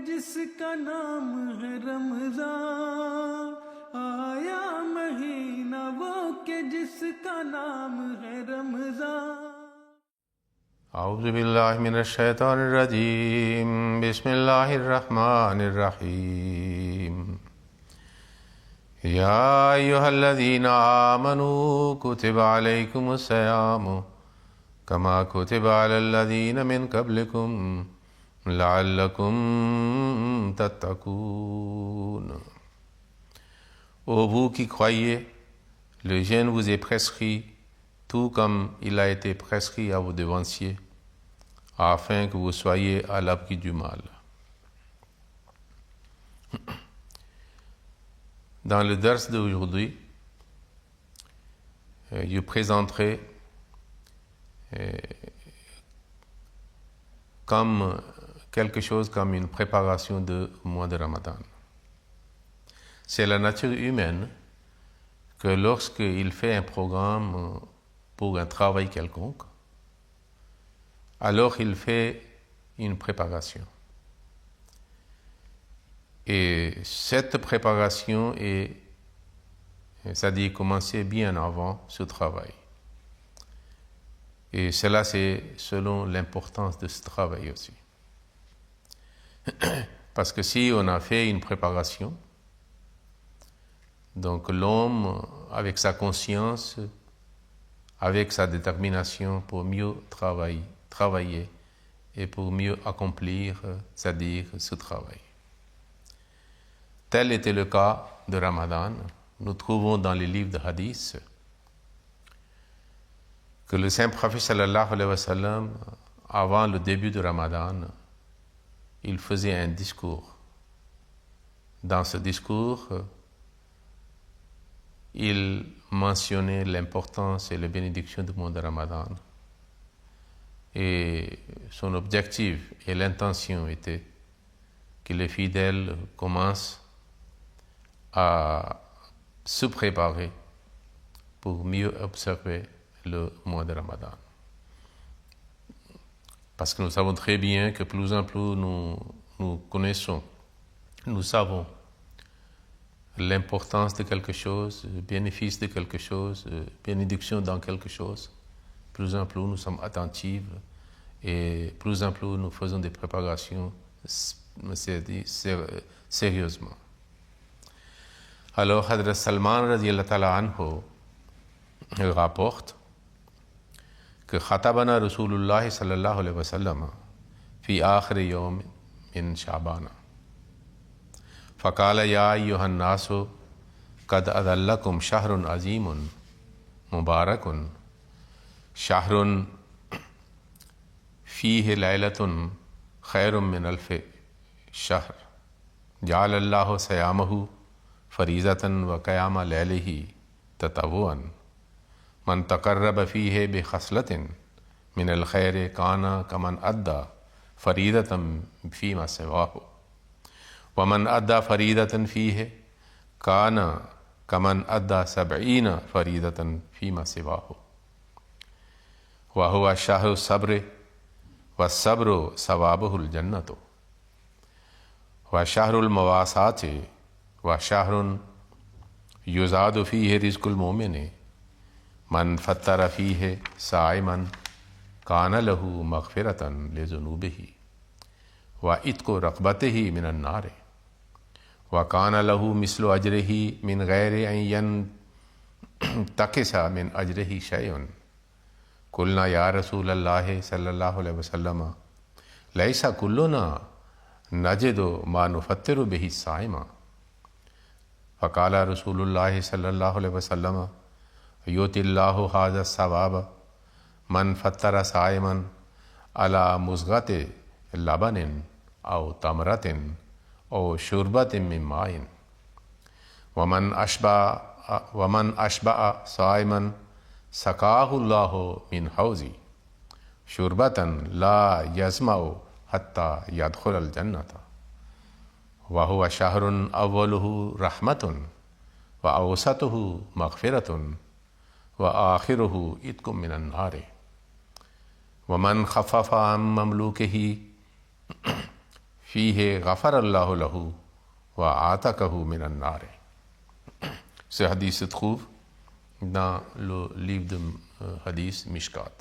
جس کا نام ہے رمضان، آیا مہینہ وہ کہ جس کا نام ہے رمضان۔ اعوذ باللہ من الشیطان الرجیم، بسم اللہ الرحمن الرحیم۔ یا ایہا الذین آمنوا کتب علیکم الصیام کما کتب علی الذین من قبلکم لعلکم تتقون۔ Ô vous qui croyez, le jeûne vous est prescrit, tout comme il a été prescrit à vos devanciers, afin que vous soyez à l'abri du mal. Dans le dars d'aujourd'hui, je présenterai comme quelque chose comme une préparation du mois de Ramadan. C'est la nature humaine que lorsqu'il fait un programme pour un travail quelconque, alors il fait une préparation. Et cette préparation est, c'est-à-dire commencer bien avant ce travail. Et cela, c'est selon l'importance de ce travail aussi. Parce que si on a fait une préparation, donc l'homme, avec sa conscience, avec sa détermination pour mieux travailler et pour mieux accomplir, c'est-à-dire ce travail. Tel était le cas de Ramadan. Nous trouvons dans les livres de hadith que le saint prophète sallallahu alayhi wa sallam, avant le début de Ramadan, il faisait un discours. Dans ce discours, il mentionnait l'importance et les bénédictions du mois de Ramadan. Et son objectif et l'intention était que les fidèles commencent à se préparer pour mieux observer le mois de Ramadan. Parce que nous savons très bien que plus en plus nous connaissons, nous savons l'importance de quelque chose, le bénéfice de quelque chose, bénédiction dans quelque chose. Plus en plus nous sommes attentifs et plus en plus nous faisons des préparations sérieusement. Alors Hadrat Salman radiyallahu ta'ala anhu rapporte que khatabana Rasulullah sallallahu alayhi wa sallam fi akhir yawm min Sha'bana فقال يا أيها الناس قد أذلكم شهر عظيم مبارك شهر فيه ليلة خير من ألف شهر جعل الله صيامه فريضة وقيام ليله تطوعا من تقرب فيه بخصلة من الخير كان كمن أدى فريضة فيما سواه ومن أدى فريضة فيه كان كمن أدى 70 فريضة فيما سواه وهو شهر الصبر والصبر ثوابه الجنة وشهر المواساة وشهر يزاد فيه رزق المؤمن من فطر فيه صائما كان له مغفرة لذنوبه وعتق رقبته من النار وَكَانَ لَهُ مِثْلُ أَجْرِهِ مِنْ غَيْرِ أَنْ يَنْتَقِصَ مِنْ أَجْرِهِ شَيْءٌ قُلْنَا يَا رَسُولَ اللَّهِ صَلَّى اللَّهُ عَلَيْهِ وَسَلَّمَ لَيْسَ كُلُّنَا نَجِدُ مَا نُفَطِّرُ بِهِ الصَّائِمَ فَقَالَ رسول الله صلى الله عليه وسلم يؤتي الله هذا الثواب من فطر صائما على مزغة لبن أو تمرة أو شربة من ماء ومن أشبع صائما سقاه الله من حوض شربة لا يظمأ حتى يدخل الجنة وهو شهر أوله رحمة وأوسطه مغفرة وآخره عتق من النار ومن خفف عن مملوكه fihi ghafarallahu lahu wa atakahu minan nar. Ce hadith se trouve dans le livre de hadith Mishkat.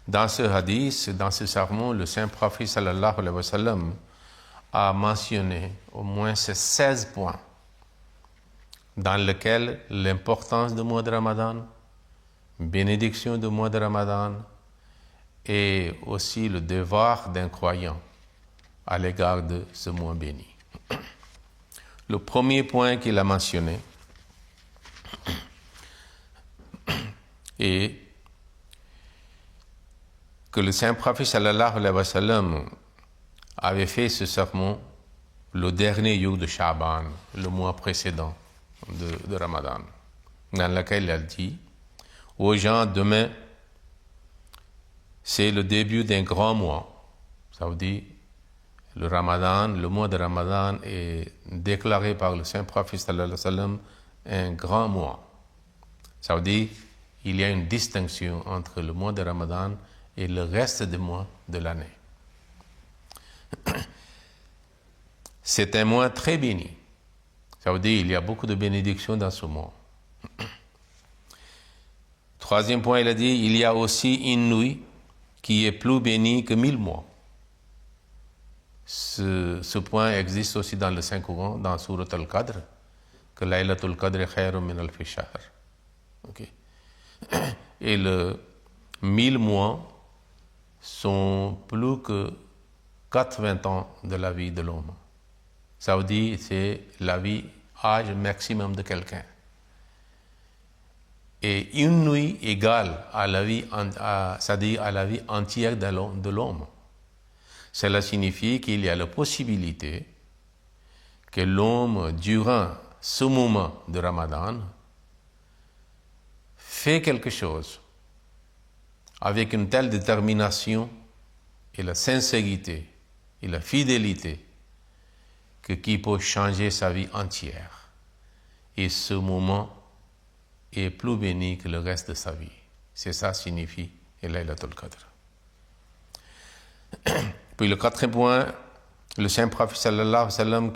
Dans ce hadith, dans ce sermon, le saint prophète sallallahu alayhi wa sallam a mentionné au moins ces 16 points dans lesquels l'importance du mois de Ramadan, bénédiction du mois de Ramadan et aussi le devoir d'un croyant à l'égard de ce mois béni. Le premier point qu'il a mentionné est que le saint prophète sallallahu alayhi wa sallam avait fait ce sermon le dernier jour de Sha'ban, le mois précédent de Ramadan, dans lequel il a dit aux gens, demain, c'est le début d'un grand mois. Ça veut dire, le Ramadan, le mois de Ramadan est déclaré par le saint prophète sallallahu alayhi wa sallam un grand mois. Ça veut dire, il y a une distinction entre le mois de Ramadan et le reste des mois de l'année. C'est un mois très béni. Ça veut dire qu'il y a beaucoup de bénédictions dans ce mois. Troisième point, il a dit, il y a aussi une nuit qui est plus bénie que 1000 mois. Ce point existe aussi dans le Saint-Coran, dans Surat Al-Qadr, que Laylatul Qadr khayrun min alfi shahr. Okay. Et le 1000 mois sont plus que 80 ans de la vie de l'homme. Ça veut dire que c'est la vie, âge maximum de quelqu'un. Et une nuit égale à la vie, c'est-à-dire à la vie entière de l'homme. Cela signifie qu'il y a la possibilité que l'homme, durant ce moment de Ramadan, fait quelque chose avec une telle détermination et la sincérité et la fidélité qui peut changer sa vie entière. Et ce moment est plus béni que le reste de sa vie. C'est ça signifie Laylatul Qadr. Puis le quatrième point, le saint prophète sallallahu alayhi wa sallam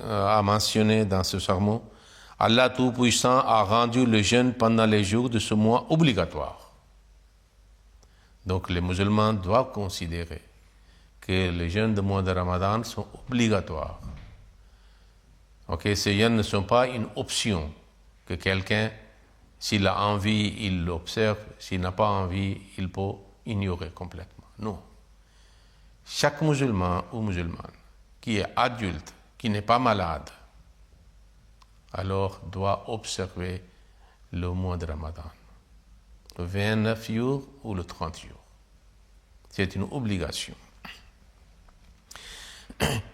a mentionné dans ce sermon, Allah Tout-Puissant a rendu le jeûne pendant les jours de ce mois obligatoire. Donc les musulmans doivent considérer que les jeûnes du mois de Ramadan sont obligatoires. Okay, ces jeûnes ne sont pas une option que quelqu'un, s'il a envie, il l'observe, s'il n'a pas envie, il peut ignorer complètement. Non. Chaque musulman ou musulmane qui est adulte, qui n'est pas malade, alors doit observer le mois de Ramadan. Le 29 jours ou le 30 jours. C'est une obligation.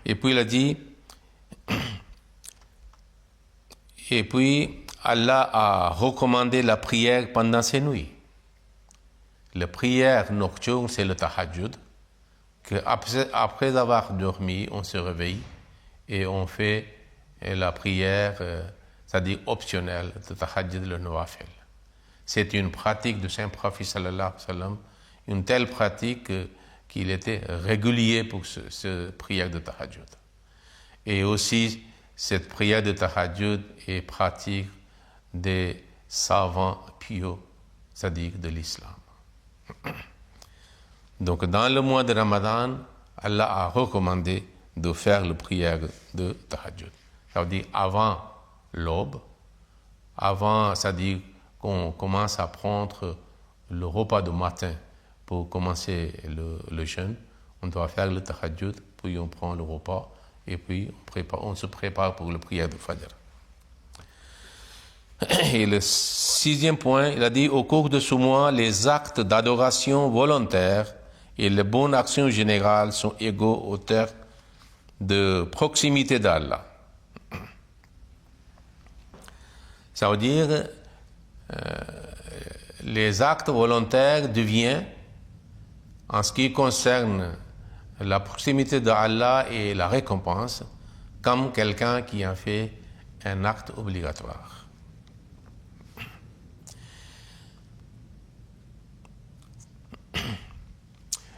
Et puis il a dit, et puis Allah a recommandé la prière pendant ces nuits. La prière nocturne, c'est le tahajjud, que après avoir dormi, on se réveille et on fait la prière, c'est-à-dire optionnelle, de tahajjud, le nawafil. C'est une pratique du saint prophète sallallahu alayhi wa sallam, une telle pratique qu'il était régulier pour ce prière de tahajjud. Et aussi, cette prière de tahajjud est pratique des savants pieux, c'est-à-dire de l'islam. Donc, dans le mois de Ramadan, Allah a recommandé de faire la prière de tahajjud. Ça veut dire avant l'aube, avant, c'est-à-dire qu'on commence à prendre le repas de matin pour commencer le jeûne, on doit faire le tahajjud, puis on prend le repas, et puis on se prépare pour la prière de Fajr. Et le sixième point, il a dit, au cours de ce mois, les actes d'adoration volontaire et les bonnes actions générales sont égaux au terme de proximité d'Allah. Ça veut dire, les actes volontaires deviennent, en ce qui concerne la proximité d'Allah et la récompense, comme quelqu'un qui a fait un acte obligatoire.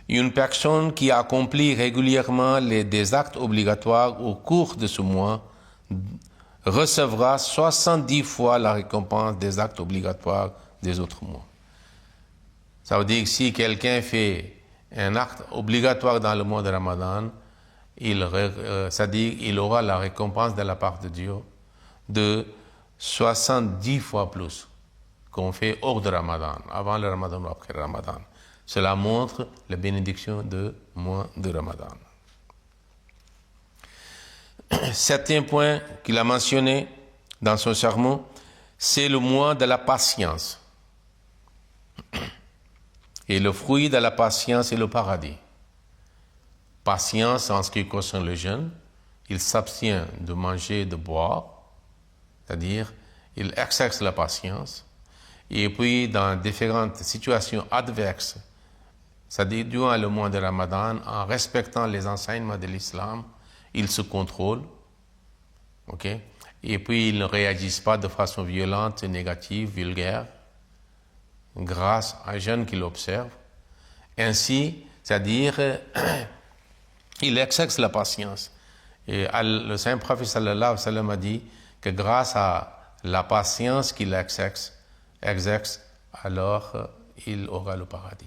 Une personne qui accomplit régulièrement des actes obligatoires au cours de ce mois recevra 70 fois la récompense des actes obligatoires des autres mois. Ça veut dire que si quelqu'un fait un acte obligatoire dans le mois de Ramadan, c'est-à-dire il aura la récompense de la part de Dieu de 70 fois plus qu'on fait hors de Ramadan, avant le Ramadan ou après le Ramadan. Cela montre la bénédiction du mois de Ramadan. Septième point qu'il a mentionné dans son sermon, c'est le mois de la patience. Et le fruit de la patience est le paradis. Patience en ce qui concerne le jeûne, il s'abstient de manger et de boire, c'est-à-dire il exerce la patience. Et puis dans différentes situations adverses, c'est-à-dire durant le mois de Ramadan, en respectant les enseignements de l'islam, il se contrôle, ok? Et puis ils ne réagissent pas de façon violente, négative, vulgaire, grâce à un jeûne qu'il observe. Ainsi, c'est-à-dire, il exerce la patience. Et le saint prophète sallallahu alayhi wa sallam a dit que grâce à la patience qu'il exerce, alors il aura le paradis.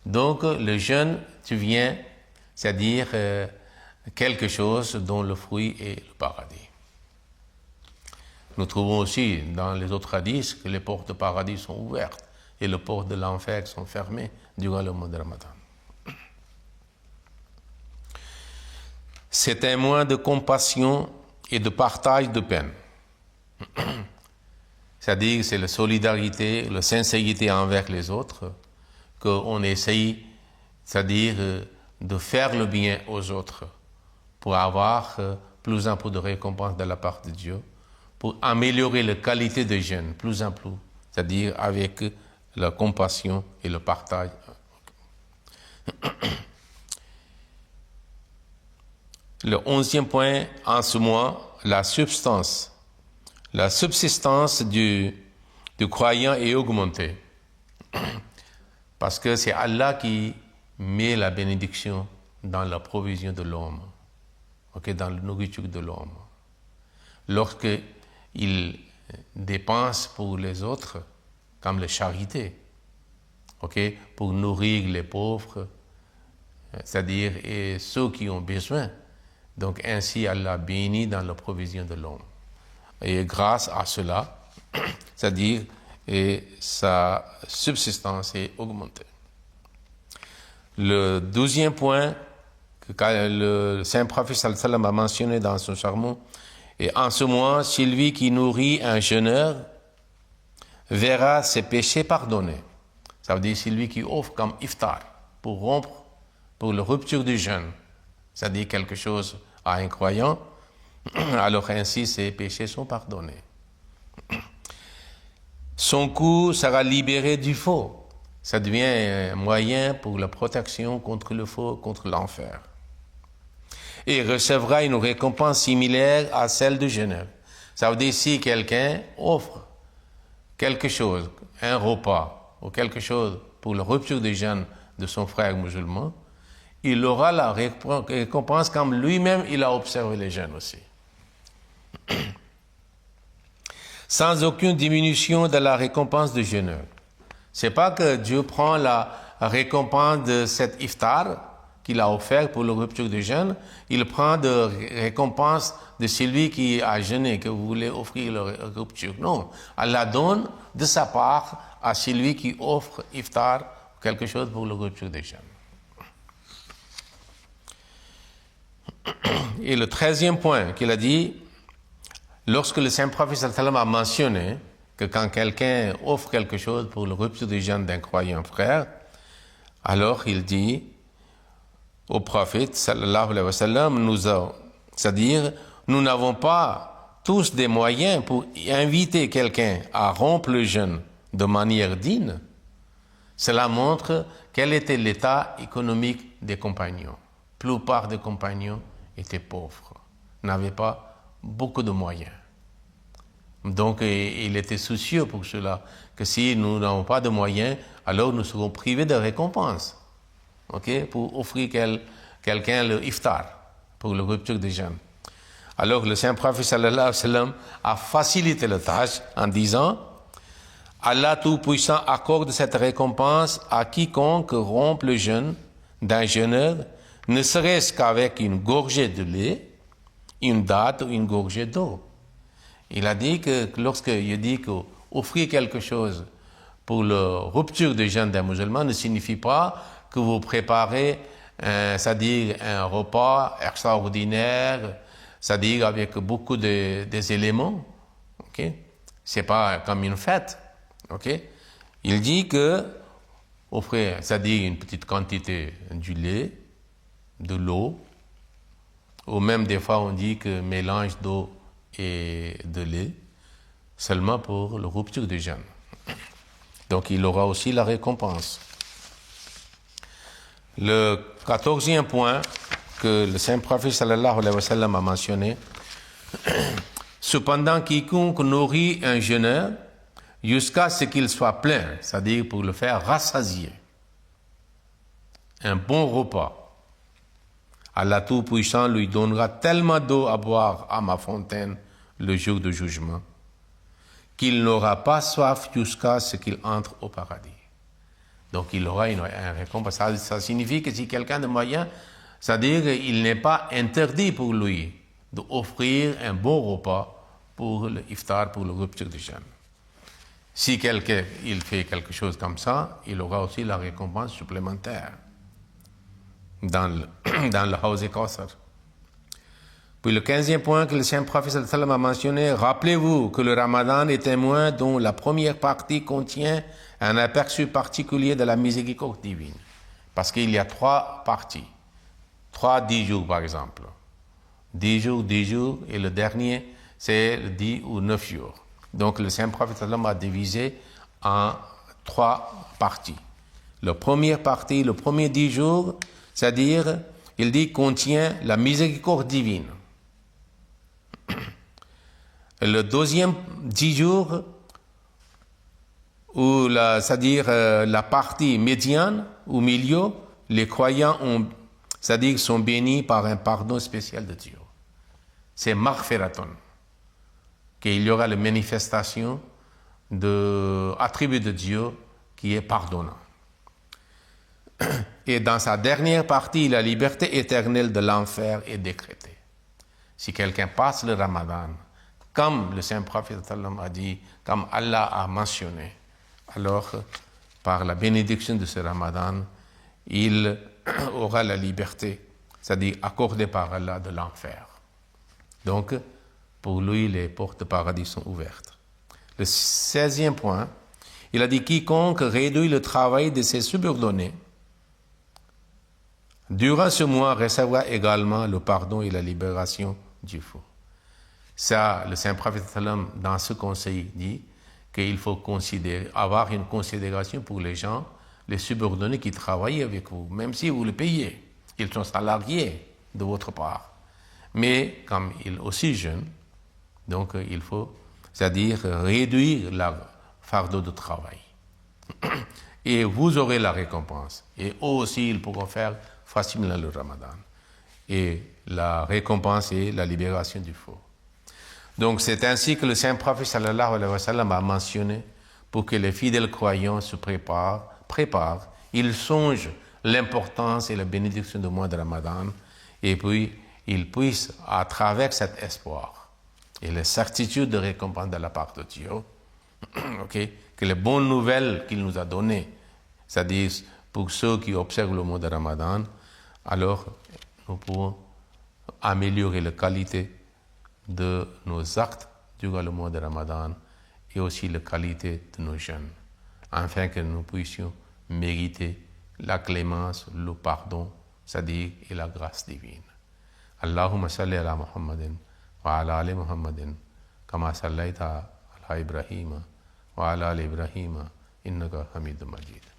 Donc, le jeûne devient, c'est-à-dire quelque chose dont le fruit est le paradis. Nous trouvons aussi dans les autres hadiths que les portes du paradis sont ouvertes et les portes de l'enfer sont fermées durant le mois de Ramadan. C'est un mois de compassion et de partage de peine. C'est-à-dire c'est la solidarité, la sincérité envers les autres, qu'on essaye, c'est-à-dire de faire le bien aux autres pour avoir plus en plus de récompenses de la part de Dieu, pour améliorer la qualité de jeûne plus en plus, c'est-à-dire avec la compassion et le partage. Le 11e point, en ce mois, la substance. La subsistance du croyant est augmentée. Parce que c'est Allah qui met la bénédiction dans la provision de l'homme, okay, dans la nourriture de l'homme. Lorsqu'il dépense pour les autres, comme la charité, okay, pour nourrir les pauvres, c'est-à-dire et ceux qui ont besoin. Donc ainsi Allah bénit dans la provision de l'homme. Et grâce à cela, c'est-à-dire et sa subsistance est augmentée. Le 12e point que le saint prophète sallallahu alayhi wa sallam a mentionné dans son sermon, et en ce mois, celui qui nourrit un jeûneur verra ses péchés pardonnés. Ça veut dire celui qui offre comme iftar pour rompre, pour la rupture du jeûne, c'est-à-dire quelque chose à un croyant, alors ainsi ses péchés sont pardonnés. Son cou sera libéré du faux. Ça devient un moyen pour la protection contre le faux, contre l'enfer. Et recevra une récompense similaire à celle du jeûneur. Ça veut dire si quelqu'un offre quelque chose, un repas ou quelque chose pour la rupture du jeûne de son frère musulman, il aura la récompense comme lui-même il a observé les jeûnes aussi. Sans aucune diminution de la récompense du jeûneur. C'est pas que Dieu prend la récompense de cet iftar qu'il a offert pour la rupture du jeûne, il prend de récompense de celui qui a jeûné, que vous voulez offrir la rupture. Non, Allah donne de sa part à celui qui offre iftar quelque chose pour la rupture du jeûne. Et le 13e point qu'il a dit, lorsque le saint prophète sallallahu alayhi wa sallam a mentionné que quand quelqu'un offre quelque chose pour la rupture du jeûne d'un croyant frère, alors il dit au prophète sallallahu alayhi wa sallam, c'est-à-dire nous n'avons pas tous des moyens pour inviter quelqu'un à rompre le jeûne de manière digne. Cela montre quel était l'état économique des compagnons. La plupart des compagnons étaient pauvres, n'avaient pas beaucoup de moyens. Donc, il était soucieux pour cela, que si nous n'avons pas de moyens, alors nous serons privés de récompenses. ok, pour offrir quelqu'un le iftar, pour le rupture de jeûne. Alors le saint prophète sallallahu alayhi wa sallam a facilité la tâche en disant Allah Tout-Puissant accorde cette récompense à quiconque rompt le jeûne d'un jeûneur, ne serait-ce qu'avec une gorgée de lait, une date ou une gorgée d'eau. Il a dit que lorsqu'il dit qu'offrir quelque chose pour la rupture de jeûne d'un musulman ne signifie pas que vous préparez, c'est-à-dire un repas extraordinaire, c'est-à-dire avec beaucoup des éléments. Okay? C'est pas comme une fête. Okay? Il dit que offrir, c'est-à-dire une petite quantité du lait, de l'eau, ou même des fois on dit que mélange d'eau et de lait, seulement pour la rupture du jeûne. Donc il aura aussi la récompense. Le 14e point que le saint prophète sallallahu alayhi wa sallam a mentionné, cependant quiconque nourrit un jeûneur jusqu'à ce qu'il soit plein, c'est-à-dire pour le faire rassasier, un bon repas, Allah Tout-Puissant lui donnera tellement d'eau à boire à ma fontaine le jour du jugement qu'il n'aura pas soif jusqu'à ce qu'il entre au paradis. Donc il aura une récompense. Ça signifie que si quelqu'un de moyen, c'est-à-dire qu'il n'est pas interdit pour lui d'offrir un bon repas pour le iftar, pour la rupture du jeûne. Si quelqu'un il fait quelque chose comme ça, il aura aussi la récompense supplémentaire dans le Hawz Kawthar. Puis le 15e point que le saint prophète sallallahu alayhi wa sallam a mentionné, rappelez-vous que le Ramadan est un mois dont la première partie contient un aperçu particulier de la miséricorde divine. Parce qu'il y a 3 parties. 10 jours par exemple. 10 jours, et le dernier, c'est le 10 ou 9 jours. Donc le saint prophète sallallahu alayhi wa sallam a divisé en 3 parties. La première partie, le premier 10 jours, c'est-à-dire, il dit, contient la miséricorde divine. Le deuxième 10 jours, c'est-à-dire la partie médiane, au milieu, les croyants c'est-à-dire sont bénis par un pardon spécial de Dieu. C'est maghfiraton, qu'il y aura la manifestation de attribut de Dieu qui est pardonnant. Et dans sa dernière partie, la liberté éternelle de l'enfer est décrétée. Si quelqu'un passe le Ramadan, comme le saint prophète a dit, comme Allah a mentionné, alors par la bénédiction de ce Ramadan, il aura la liberté, c'est-à-dire accordée par Allah de l'enfer. Donc, pour lui, les portes du paradis sont ouvertes. Le 16e point, il a dit, quiconque réduit le travail de ses subordonnés, durant ce mois, recevra également le pardon et la libération du feu. Ça, le saint prophète dans ce conseil dit qu'il faut avoir une considération pour les gens, les subordonnés qui travaillent avec vous, même si vous les payez. Ils sont salariés de votre part. Mais comme ils aussi jeunes, donc il faut, c'est-à-dire réduire leur fardeau de travail. Et vous aurez la récompense. Et eux aussi, ils pourront faire facilement le Ramadan. Et la récompense est la libération du feu. Donc c'est ainsi que le saint prophète sallallahu alayhi wa sallam a mentionné pour que les fidèles croyants se préparent, ils songent l'importance et la bénédiction du mois de Ramadan, et puis ils puissent, à travers cet espoir et la certitude de récompense de la part de Dieu, que les bonnes nouvelles qu'il nous a données, c'est-à-dire pour ceux qui observent le mois de Ramadan, alors nous pouvons améliorer la qualité de nos actes durant le mois de Ramadan et aussi la qualité de nos jeûnes, afin que nous puissions mériter la clémence, le pardon, c'est-à-dire et la grâce divine. Allahumma salli ala Muhammadin wa ala ali Muhammadin kama sallaita ala Ibrahima wa ala ali Ibrahima innaka Hamidum Majid.